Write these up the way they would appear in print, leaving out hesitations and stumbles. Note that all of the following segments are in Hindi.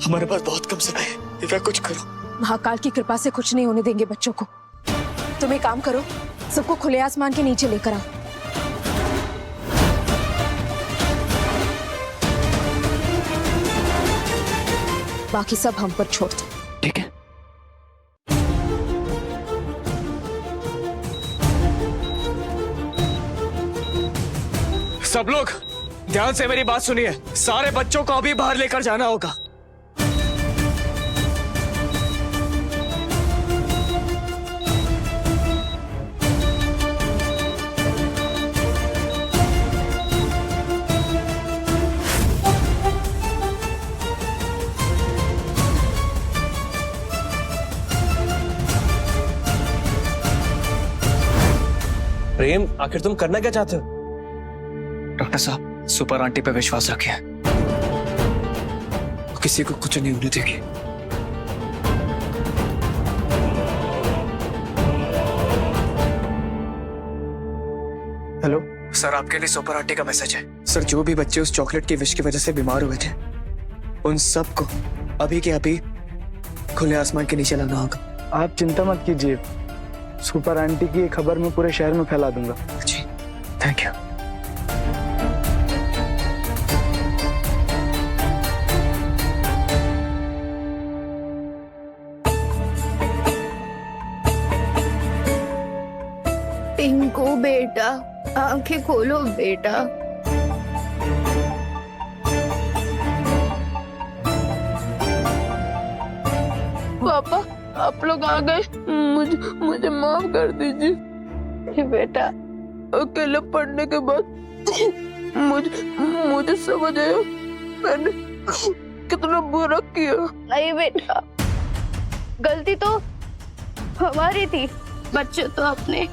हमारे पास बहुत कम समय है, दिव्या कुछ करो। महाकाल की कृपा से कुछ नहीं होने देंगे बच्चों को। तुम एक काम करो, सबको खुले आसमान के नीचे लेकर आओ। बाकी सब हम पर छोड़ दो। ठीक है। सब लोग ध्यान से मेरी बात सुनिए। सारे बच्चों को अभी बाहर लेकर जाना होगा। प्रेम, आखिर तुम करना क्या चाहते हो? डॉक्टर साहब, सुपर आंटी पे विश्वास रखिए, वो किसी को कुछ नहीं होने देगी। हेलो सर, आपके लिए सुपर आंटी का मैसेज है। सर, जो भी बच्चे उस चॉकलेट की विश की वजह से बीमार हुए थे, उन सबको अभी के अभी खुले आसमान के नीचे लाना होगा। आप चिंता मत कीजिए, सुपर आंटी की खबर मैं पूरे शहर में फैला दूंगा। जी, थैंक यू। टिंकू बेटा, आंखें खोलो बेटा। पापा, आप लोग आ गए। मुझे माफ कर दीजिए बेटा। अकेले पढ़ने के बाद मुझे समझ आया मैंने कितना बुरा किया। नहीं बेटा, गलती तो हमारी थी। बच्चे तो अपने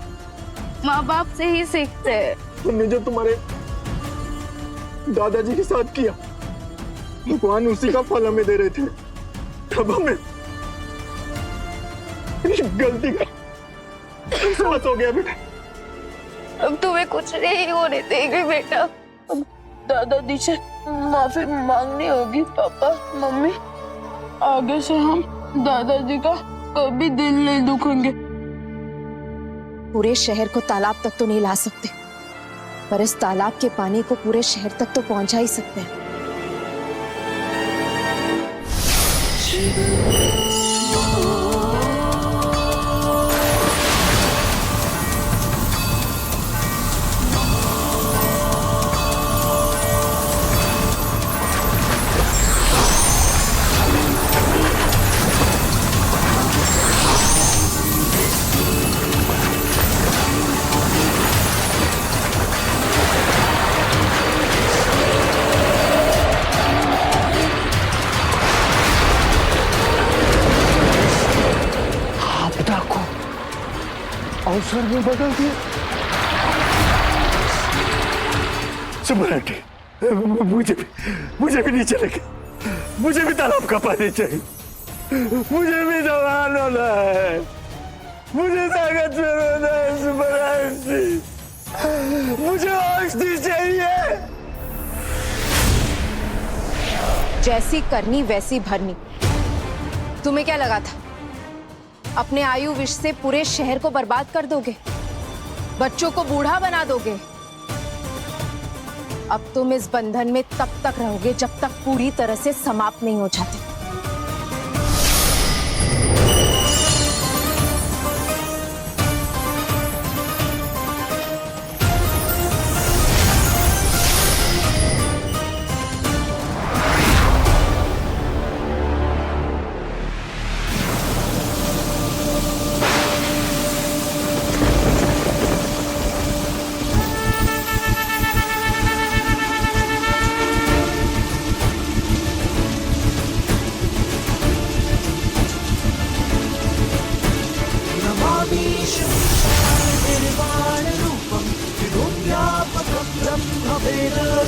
माँ बाप से ही सीखते हैं। तुमने जो तुम्हारे दादाजी के साथ किया, भगवान उसी का फल हमें दे रहे थे। तब हमें गलती का एहसास हो गया बेटा। अब तुम्हें कुछ नहीं होने देंगे बेटा। अब दादाजी से माफी मांगनी होगी। पापा मम्मी, आगे से हम दादाजी का कभी दिल नहीं दुखेंगे। पूरे शहर को तालाब तक तो नहीं ला सकते, पर इस तालाब के पानी को पूरे शहर तक तो पहुंचा ही सकते हैं। अवसर में बदल दिया। सुपर आंटी, मुझे भी नीचे लेके, मुझे भी तालाब का पानी चाहिए। मुझे भी जवान होना है, मुझे ताकतवर होना है। सुपर आंटी, मुझे औषधि चाहिए। जैसी करनी वैसी भरनी। तुम्हें क्या लगा था अपने आयु विष से पूरे शहर को बर्बाद कर दोगे, बच्चों को बूढ़ा बना दोगे? अब तुम इस बंधन में तब तक रहोगे जब तक पूरी तरह से समाप्त नहीं हो जाते।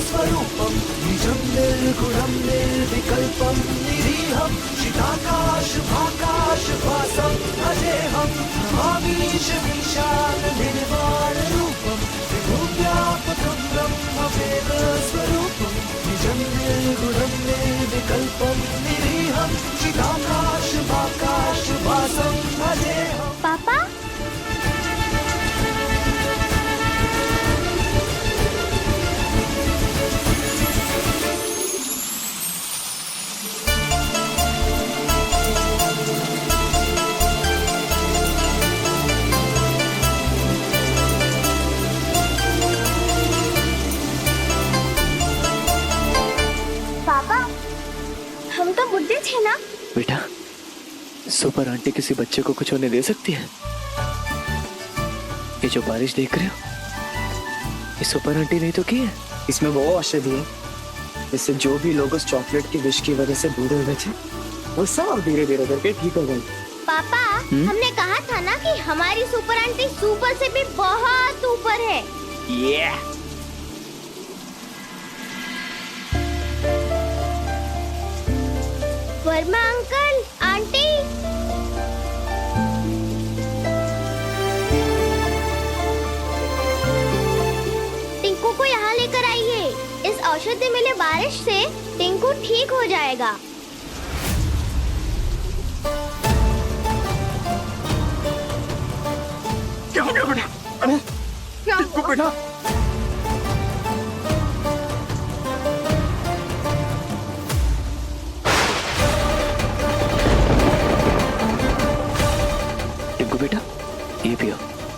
स्वरूपम निजं निर्गुणं निर्विकल्पं निरीहं चिदाकाशभाकाशवासं अजेहं नमामीशमीशान निर्वाणरूपं विभुव्यापकं ब्रह्मवेदस्वरूपं निजं निर्गुणं निर्विकल्पं निरीहं हम तो बुढ़े थे ना। बेटा, सुपर आंटी किसी बच्चे को कुछ होने दे सकती है? ये जो बारिश देख रहे हो, ये सुपर आंटी नहीं तो की है। इसमें वो औषधि है जिससे जो भी लोग उस चॉकलेट की विष की वजह से बूढ़े हुए थे, वो सब धीरे धीरे करके ठीक हो गए। पापा, हमने कहा था ना कि हमारी सुपर आंटी सुपर से भी बहुत ऊपर है। वर्मा अंकल, आंटी, टिंकू को यहाँ लेकर आइए। इस औषधि मिले बारिश से टिंकू ठीक हो जाएगा। क्या हो गया बेटा? क्या टिंकू बेटा, टिंकू बेटा, ये पियो।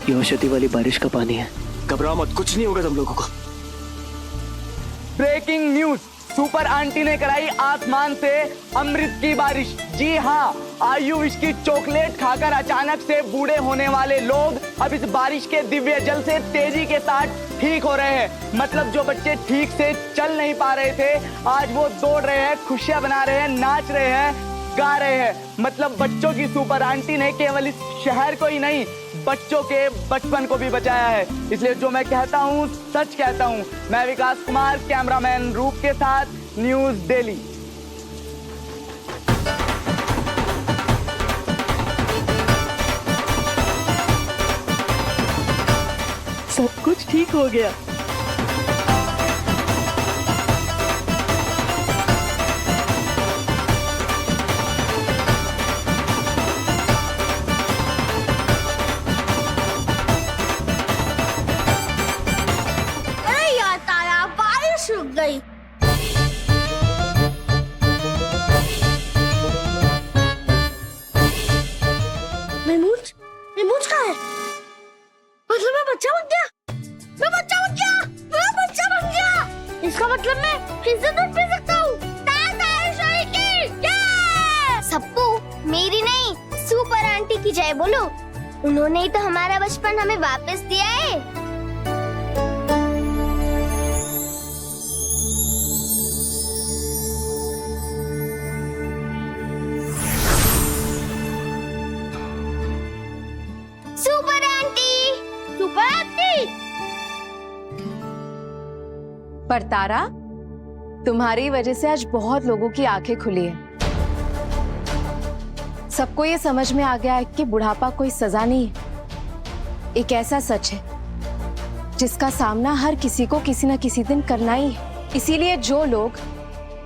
ये औषधि वाली बारिश का पानी है। घबराओ मत, कुछ नहीं होगा तुम लोगों को। ब्रेकिंग न्यूज, सुपर आंटी ने कराई आसमान से अमृत की बारिश। जी हाँ, आयु विष की चॉकलेट खाकर अचानक से बूढ़े होने वाले लोग अब इस बारिश के दिव्य जल से तेजी के साथ ठीक हो रहे हैं। मतलब जो बच्चे ठीक से चल नहीं पा रहे थे, आज वो दौड़ रहे हैं, खुशियां बना रहे हैं, नाच रहे हैं, गा रहे हैं। मतलब बच्चों की सुपर आंटी ने केवल इस शहर को ही नहीं, बच्चों के बचपन को भी बचाया है। इसलिए जो मैं कहता हूँ सच कहता हूँ। मैं विकास कुमार, कैमरामैन रूप के साथ, न्यूज डेली। सब कुछ ठीक हो गया। अरे यार तारा, बारिश रुक गई। महमूद, महमूद कहाँ है? मतलब मैं बच्चा बन गया। मैं बच्चा बन गया। मैं बच्चा बन गया। इसका मतलब मैं फिर से दूध पी सकता हूँ। सबको मेरी नहीं, सुपर आंटी की जय बोलो। उन्होंने ही तो हमारा बचपन हमें वापस दिया है। Super aunty, super aunty. पर तारा, तुम्हारी वजह से आज बहुत लोगों की आंखें खुली है। सबको ये समझ में आ गया है कि बुढ़ापा कोई सजा नहीं है, एक ऐसा सच है जिसका सामना हर किसी को किसी न किसी दिन करना ही है। इसीलिए जो लोग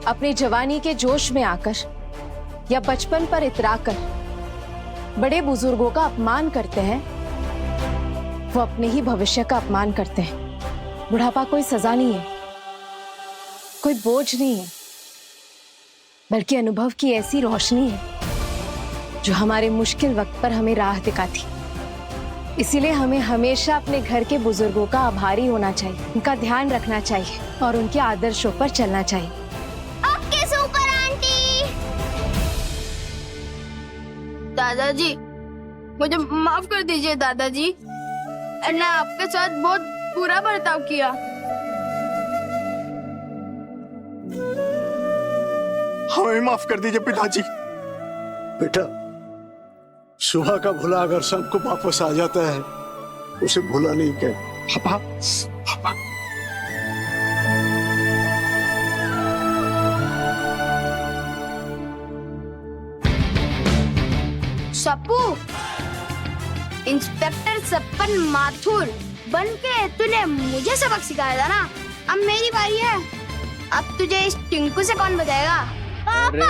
अपनी जवानी के जोश में आकर या बचपन पर इतराकर बड़े बुजुर्गों का अपमान करते हैं, वो अपने ही भविष्य का अपमान करते हैं। बुढ़ापा कोई सजा नहीं है, कोई बोझ नहीं है, बल्कि अनुभव की ऐसी रोशनी है जो हमारे मुश्किल वक्त पर हमें राह दिखाती। इसीलिए हमें हमेशा अपने घर के बुजुर्गों का आभारी होना चाहिए, उनका ध्यान रखना चाहिए और उनके आदर्शों पर चलना चाहिए। Okay super aunty. दादाजी, मुझे माफ कर दीजिए दादाजी। मैंने आपके साथ बहुत बुरा बर्ताव किया। हमें माफ कर दीजिए पिताजी। बेटा, सुबह का भूला अगर सबको वापस आ जाता है, उसे भूला नहीं कहते। पापा, पापा। सप्पू, इंस्पेक्टर सप्पन माथुर बनके तूने मुझे सबक सिखाया था ना। अब मेरी बारी है। अब तुझे इस टिंकू से कौन बचाएगा? पापा,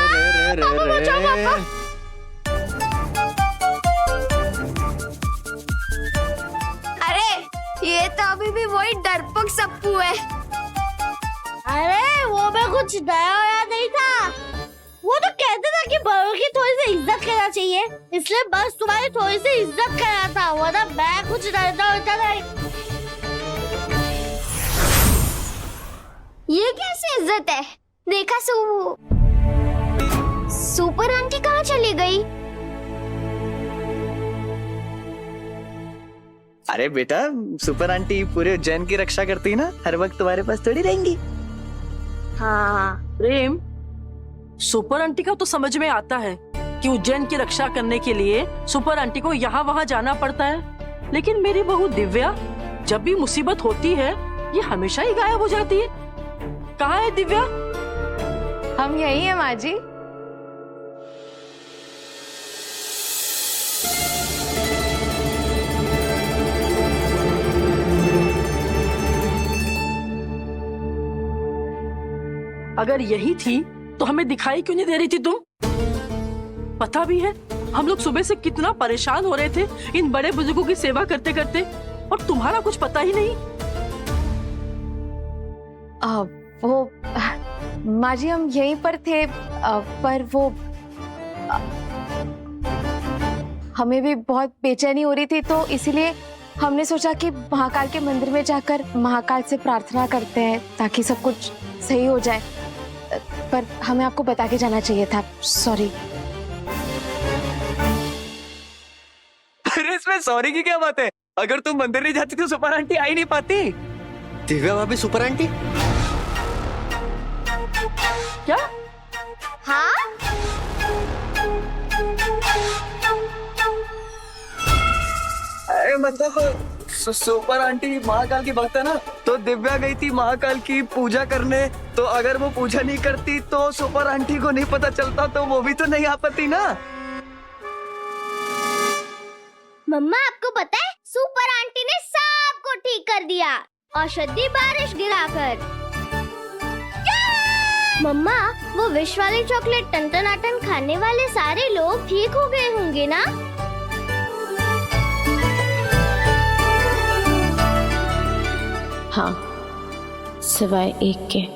पापा बचाओ पापा। अरे ये तो अभी भी वही डरपोक सप्पू है। अरे वो में कुछ नया होया नहीं था। वो तो कहते था कि बड़ों की थोड़ी सी इज्जत करना चाहिए, इसलिए बस तुम्हारी थोड़ी सी इज्जत करना था, वरना मैं कुछ डरता होता नहीं। ये कैसी इज्जत है? देखा सू गई। अरे बेटा, सुपर आंटी पूरे उज्जैन की रक्षा करती ना, हर वक्त तुम्हारे पास थोड़ी रहेंगी। हाँ। प्रेम, सुपर आंटी का तो समझ में आता है कि उज्जैन की रक्षा करने के लिए सुपर आंटी को यहाँ वहाँ जाना पड़ता है, लेकिन मेरी बहू दिव्या जब भी मुसीबत होती है ये हमेशा ही गायब हो जाती है। कहाँ है दिव्या? हम यही हैं माँ जी। अगर यही थी तो हमें दिखाई क्यों नहीं दे रही थी तुम? पता भी है हम लोग सुबह से कितना परेशान हो रहे थे इन बड़े बुजुर्गों की सेवा करते करते, और तुम्हारा कुछ पता ही नहीं। वो माँ जी हम यहीं पर थे, पर वो हमें भी बहुत बेचैनी हो रही थी, तो इसीलिए हमने सोचा कि महाकाल के मंदिर में जाकर महाकाल से प्रार्थना करते हैं ताकि सब कुछ सही हो जाए। पर हमें आपको बता के जाना चाहिए था, सॉरी। अरे इसमें सॉरी की क्या बात है? अगर तुम मंदिर नहीं जाती तो सुपर आंटी आ ही नहीं पाती। दिव्या भाभी सुपर आंटी? क्या? हाँ? अरे मतलब सुपर आंटी महाकाल की भक्त है ना, तो दिव्या गई थी महाकाल की पूजा करने, तो अगर वो पूजा नहीं करती तो सुपर आंटी को नहीं पता चलता, तो वो भी तो नहीं आ पाती ना। मम्मा आपको पता है सुपर आंटी ने सबको ठीक कर दिया, औषधि बारिश गिराकर। मम्मा वो विष वाली चॉकलेट टन खाने वाले सारे लोग ठीक हो गए होंगे ना? हाँ, सिवाय एक के।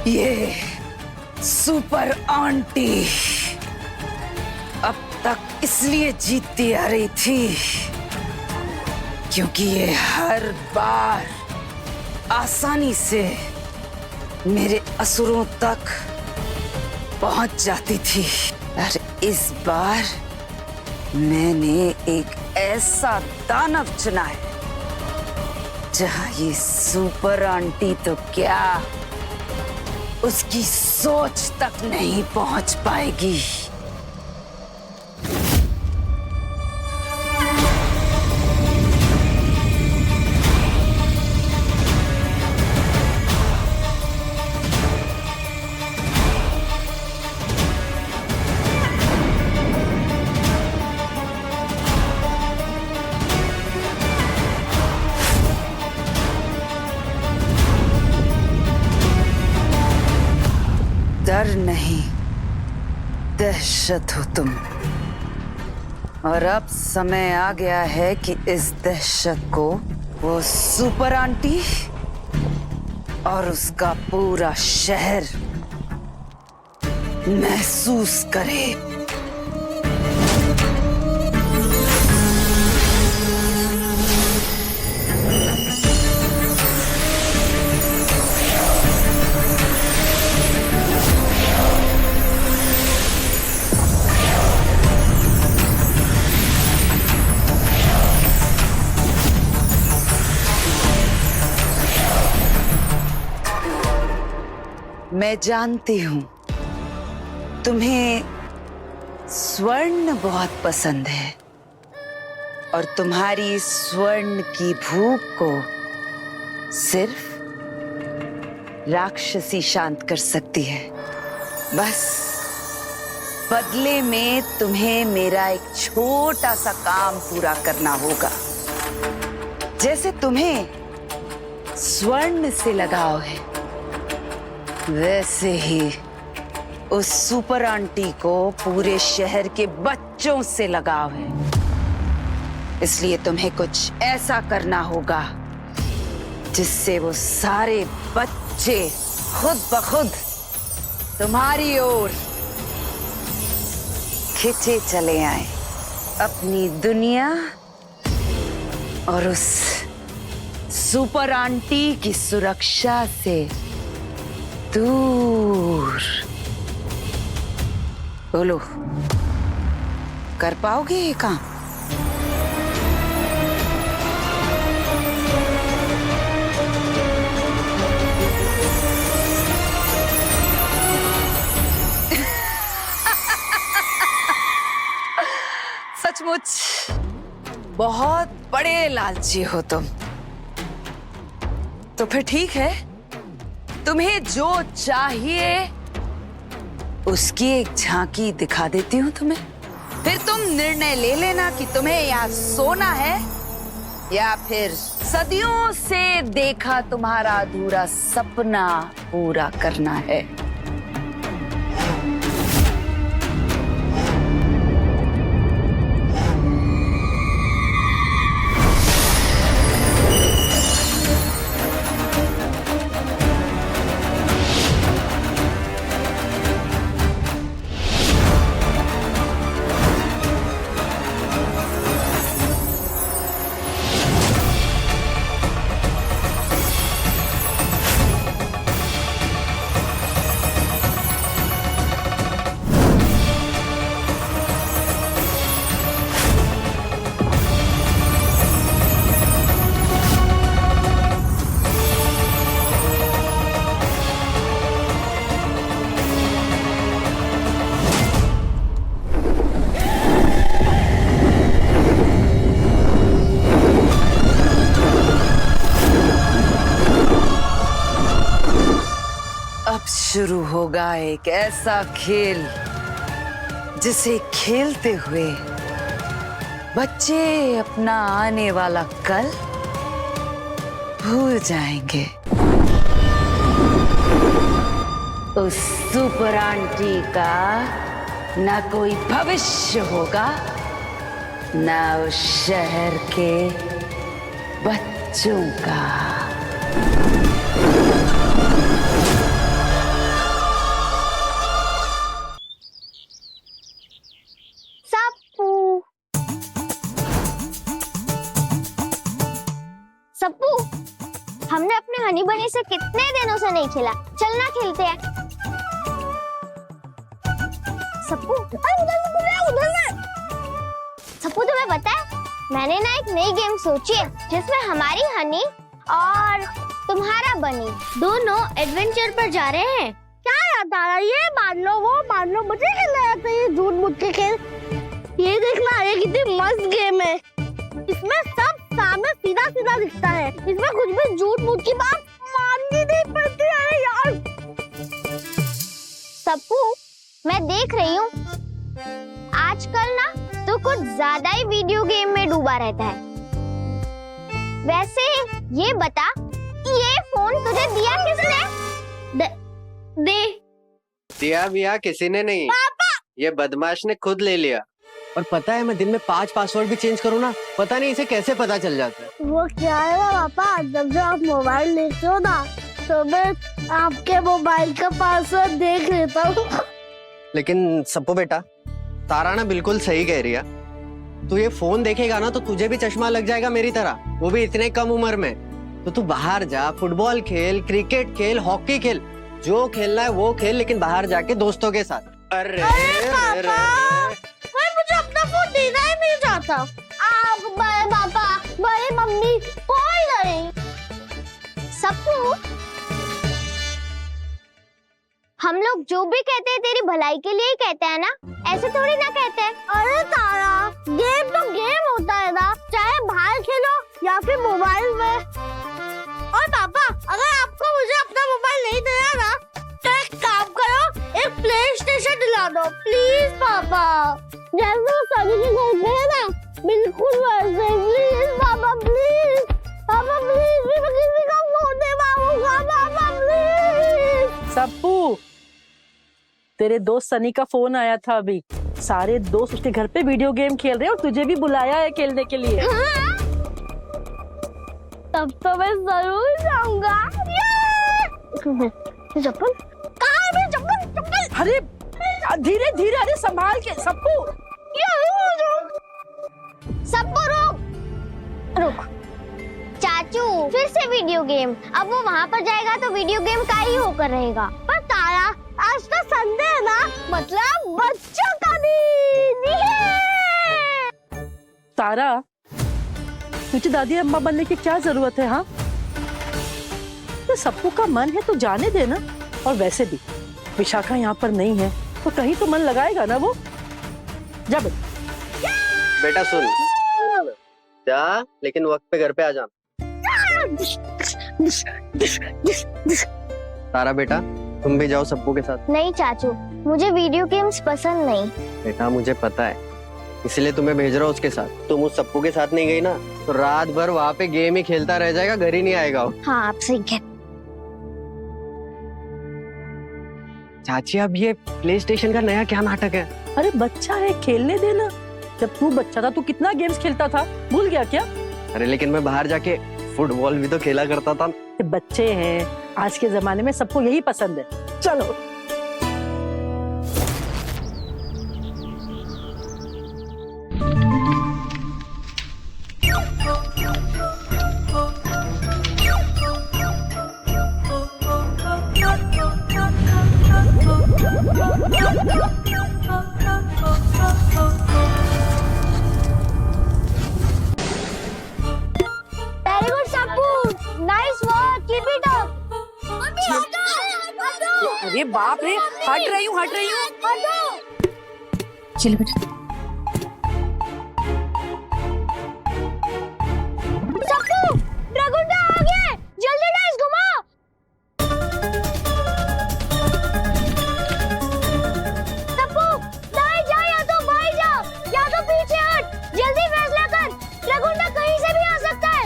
ये सुपर आंटी अब तक इसलिए जीतती आ रही थी क्योंकि ये हर बार आसानी से मेरे असुरों तक पहुंच जाती थी। और इस बार मैंने एक ऐसा दानव चुना है जहां ये सुपर आंटी तो क्या उसकी सोच तक नहीं पहुंच पाएगी। डर नहीं, दहशत हो तुम। और अब समय आ गया है कि इस दहशत को वो सुपर आंटी और उसका पूरा शहर महसूस करे। मैं जानती हूं तुम्हें स्वर्ण बहुत पसंद है, और तुम्हारी स्वर्ण की भूख को सिर्फ राक्षसी शांत कर सकती है। बस बदले में तुम्हें मेरा एक छोटा सा काम पूरा करना होगा। जैसे तुम्हें स्वर्ण से लगाव है, वैसे ही उस सुपर आंटी को पूरे शहर के बच्चों से लगाव है। इसलिए तुम्हें कुछ ऐसा करना होगा जिससे वो सारे बच्चे खुद ब खुद तुम्हारी ओर खिंचे चले आए, अपनी दुनिया और उस सुपर आंटी की सुरक्षा से दूर। बोलो, कर पाओगे ये काम? सचमुच बहुत बड़े लालची हो तुम। तो फिर ठीक है, तुम्हें जो चाहिए उसकी एक झांकी दिखा देती हूँ तुम्हें। फिर तुम निर्णय ले लेना कि तुम्हें यहाँ सोना है या फिर सदियों से देखा तुम्हारा अधूरा सपना पूरा करना है। शुरू होगा एक ऐसा खेल जिसे खेलते हुए बच्चे अपना आने वाला कल भूल जाएंगे। उस सुपर आंटी का ना कोई भविष्य होगा, ना उस शहर के बच्चों का। सप्पू, हमने अपने हनी बनी से कितने दिनों से नहीं खेला, चलना खेलते हैं। सप्पू, सप्पू तुम्हें पता है, मैंने ना एक नई गेम सोची है जिसमें हमारी हनी और तुम्हारा बनी दोनों एडवेंचर पर जा रहे हैं। क्या याद आ रहा है? ये मान लो वो मान लो, मुझे खेलना आता है ये झूठ मूठ के खेल। ये देखना, ये कितनी मस्त गेम है। इसमें सब सामने सीधा सीधा दिखता है, इसमें कुछ भी झूठ मूठ की बात माननी नहीं पड़ती है यार। सप्पू, मैं देख रही हूँ आजकल ना तो कुछ ज्यादा ही वीडियो गेम में डूबा रहता है। वैसे ये बता, ये फोन तुझे दिया किसने? दिया बिया किसी ने नहीं, पापा! ये बदमाश ने खुद ले लिया। और पता है, मैं दिन में 5 पासवर्ड भी चेंज करूँ ना, पता नहीं इसे कैसे पता चल जाता है। वो क्या है ना पापा, जब आप मोबाइल देखते हो ना तो मैं आपके मोबाइल का पासवर्ड देख लेता हूँ। लेकिन सप्पू बेटा, तारा ना बिल्कुल सही कह रही है। तू ये फोन देखेगा ना तो तुझे भी चश्मा लग जाएगा मेरी तरह, वो भी इतने कम उम्र में। तो तू बाहर जा, फुटबॉल खेल, क्रिकेट खेल, हॉकी खेल, जो खेलना है वो खेल, लेकिन बाहर जाके दोस्तों के साथ। अरे मुझे अपना फोन देना ही नहीं चाहता। आप बड़े पापा, बड़ी मम्मी, कोई नहीं। सप्पू, हम लोग जो भी कहते हैं तेरी भलाई के लिए ही कहते हैं ना, ऐसे थोड़ी ना कहते हैं। अरे तारा, गेम तो गेम होता है ना, या फिर मोबाइल में। और पापा अगर आपको मुझे अपना मोबाइल नहीं देना ना तो एक काम करो, एक प्ले स्टेशन दिला दो प्लीज पापा। जैसे वो सभी के घर पे है ना बिल्कुल वैसे। प्लीज पापा प्लीज, पापा प्लीज मैं किसी का फोन दे पाऊंगा पापा प्लीज। सप्पू, तेरे दोस्त सनी का फोन आया था अभी। सारे दोस्त उसके घर पे वीडियो गेम खेल रहे हैं और तुझे भी बुलाया है खेलने के लिए। तब तो मैं जरूर जाऊंगा। चप्पल कहाँ है मेरी चप्पल? चप्पल अरे धीरे धीरे, अरे संभाल के सप्पू। सबको रुक रुक। चाचू फिर से वीडियो गेम। अब वो वहाँ पर जाएगा तो वीडियो गेम का ही होकर रहेगा। पर तारा आज तो संडे है ना, मतलब बच्चों का दिन है। तारा, तुझे दादी अम्मा बनने की क्या जरूरत है? हाँ, तो सप्पू का मन है तो जाने देना। और वैसे भी विशाखा यहाँ पर नहीं है तो कहीं तो मन लगाएगा ना वो। जा बेटा सुन, जा लेकिन वक्त पे घर पे आ जाना। तारा बेटा तुम भी जाओ सप्पू के साथ। नहीं चाचू, मुझे वीडियो गेम्स पसंद नहीं। बेटा मुझे पता है, इसलिए तुम्हें भेज रहा हूँ उसके साथ। तुम उस सप्पू के साथ नहीं गई ना तो रात भर वहाँ पे गेम ही खेलता रह जाएगा, घर ही नहीं आएगा वो। हाँ आप सही कह। चाची अब ये प्ले स्टेशन का नया क्या नाटक है? अरे बच्चा है, खेलने देना। जब तू बच्चा था तू कितना गेम्स खेलता था, भूल गया क्या? अरे लेकिन मैं बाहर जाके फुटबॉल भी तो खेला करता था। बच्चे हैं, आज के जमाने में सबको यही पसंद है। चलो very good Sappu, nice work, keep it up. अरे बाप रे, हट रही हूँ। चलो बेटा। सप्पू ड्रैगन आ गया, जल्दी डाइस घुमाओ। सप्पू दाएं जा या तो बाएं जा या तो पीछे हट, जल्दी फैसला कर। ड्रैगन कहीं से भी आ सकता है।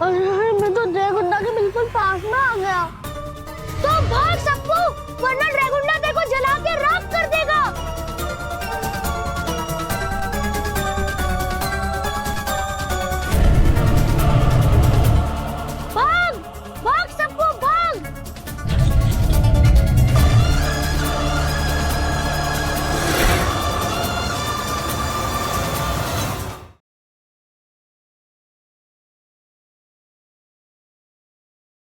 अरे मैं तो ड्रैगन के बिल्कुल पास में आ गया। तो भाग सप्पू, वरना ड्रैगन